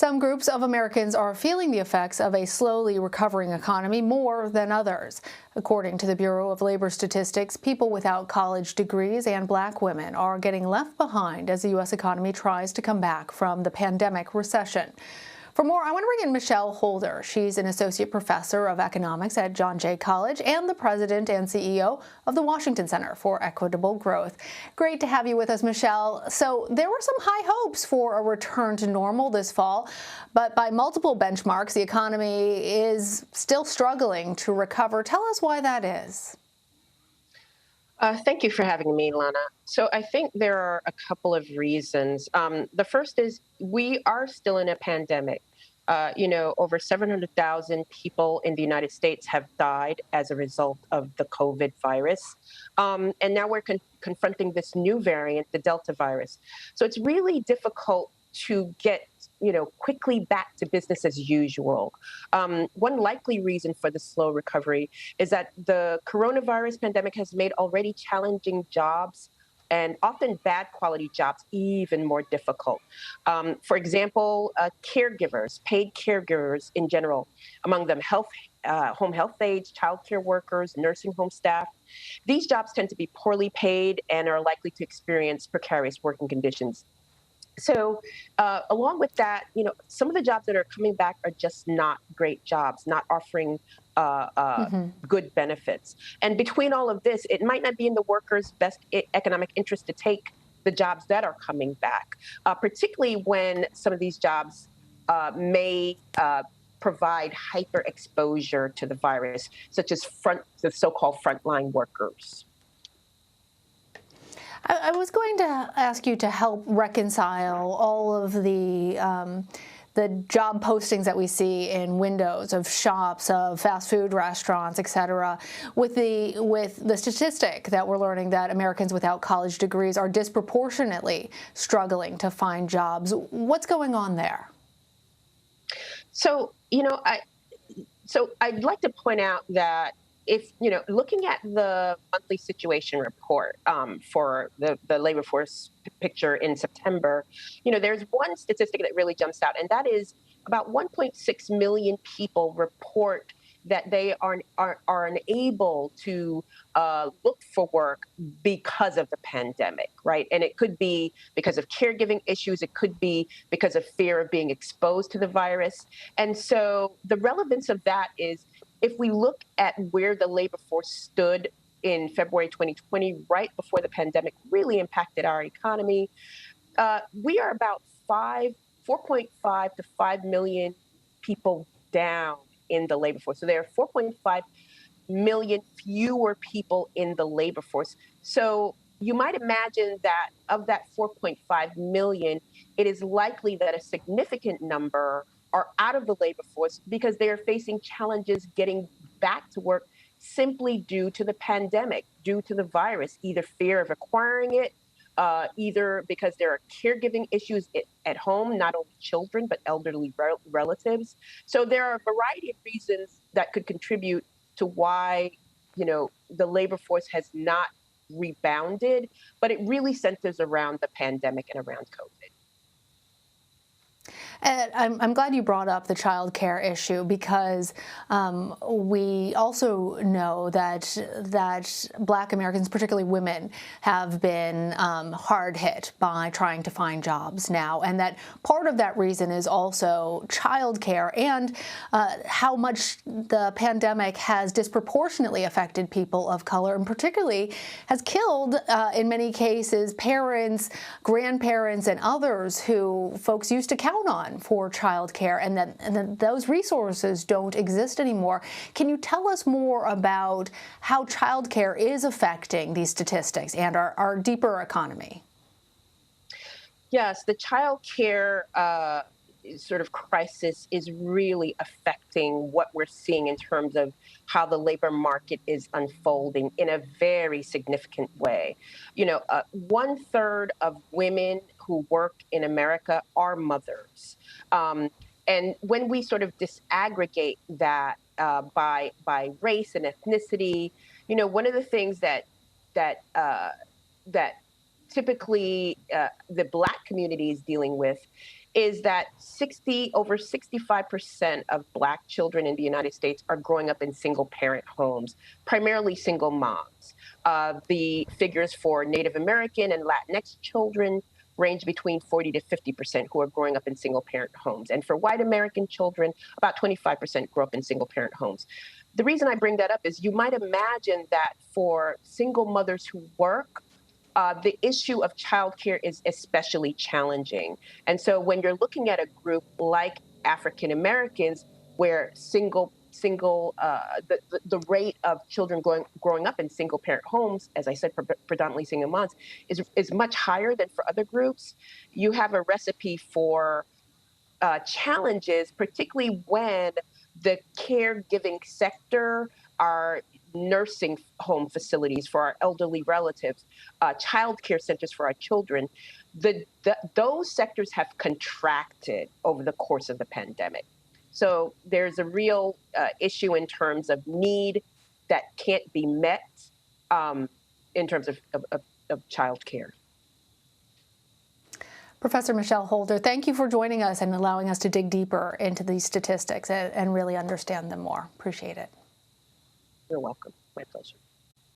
Some groups of Americans are feeling the effects of a slowly recovering economy more than others. According to the Bureau of Labor Statistics, people without college degrees and Black women are getting left behind as the U.S. economy tries to come back from the pandemic recession. For more, I want to bring in Michelle Holder. She's an associate professor of economics at John Jay College and the president and CEO of the Washington Center for Equitable Growth. Great to have you with us, Michelle. So there were some high hopes for a return to normal this fall, but by multiple benchmarks, the economy is still struggling to recover. Tell us why that is. Thank you for having me, Lana. So I think there are a couple of reasons. The first is we are still in a pandemic. Over 700,000 people in the United States have died as a result of the COVID virus. And now we're confronting this new variant, the Delta virus. So it's really difficult to get quickly back to business as usual. One likely reason for the slow recovery is that the coronavirus pandemic has made already challenging jobs and often bad quality jobs even more difficult. For example, caregivers, paid caregivers in general, among them home health aides, childcare workers, nursing home staff. These jobs tend to be poorly paid and are likely to experience precarious working conditions. So along with that, some of the jobs that are coming back are just not great jobs, not offering good benefits. And between all of this, it might not be in the workers' best economic interest to take the jobs that are coming back, particularly when some of these jobs may provide hyper exposure to the virus, such as the so-called frontline workers. I was going to ask you to help reconcile all of the job postings that we see in windows of shops, of fast food restaurants, et cetera, with the statistic that we're learning that Americans without college degrees are disproportionately struggling to find jobs. What's going on there? So, I'd like to point out that if, looking at the monthly situation report for the labor force picture in September, there's one statistic that really jumps out, and that is about 1.6 million people report that they are unable to look for work because of the pandemic, right? And it could be because of caregiving issues. It could be because of fear of being exposed to the virus. And so the relevance of that is, if we look at where the labor force stood in February 2020, right before the pandemic really impacted our economy, we are about 4.5 to 5 million people down in the labor force. So there are 4.5 million fewer people in the labor force. So you might imagine that of that 4.5 million, it is likely that a significant number are out of the labor force because they are facing challenges getting back to work simply due to the pandemic, due to the virus, either fear of acquiring it, either because there are caregiving issues at home, not only children, but elderly relatives. So there are a variety of reasons that could contribute to why, the labor force has not rebounded, but it really centers around the pandemic and around COVID. And I'm glad you brought up the child care issue because we also know that Black Americans, particularly women, have been hard hit by trying to find jobs now, and that part of that reason is also child care and how much the pandemic has disproportionately affected people of color, and particularly has killed, in many cases, parents, grandparents, and others who folks used to count on for child care, and that those resources don't exist anymore. Can you tell us more about how child care is affecting these statistics and our deeper economy? Yes, the child care sort of crisis is really affecting what we're seeing in terms of how the labor market is unfolding in a very significant way. 1/3 of women who work in America are mothers. And when we sort of disaggregate that by race and ethnicity, one of the things that typically the Black community is dealing with is that over 65% of Black children in the United States are growing up in single parent homes, primarily single moms. The figures for Native American and Latinx children range between 40 to 50% who are growing up in single parent homes. And for white American children, about 25% grow up in single parent homes. The reason I bring that up is you might imagine that for single mothers who work, the issue of childcare is especially challenging. And so when you're looking at a group like African Americans, where the rate of children growing up in single parent homes, as I said, predominantly single moms, is much higher than for other groups, you have a recipe for challenges, particularly when the caregiving sector, our nursing home facilities for our elderly relatives, child care centers for our children, those sectors have contracted over the course of the pandemic. So there's a real issue in terms of need that can't be met in terms of child care. Professor Michelle Holder, thank you for joining us and allowing us to dig deeper into these statistics and really understand them more. Appreciate it. You're welcome. My pleasure.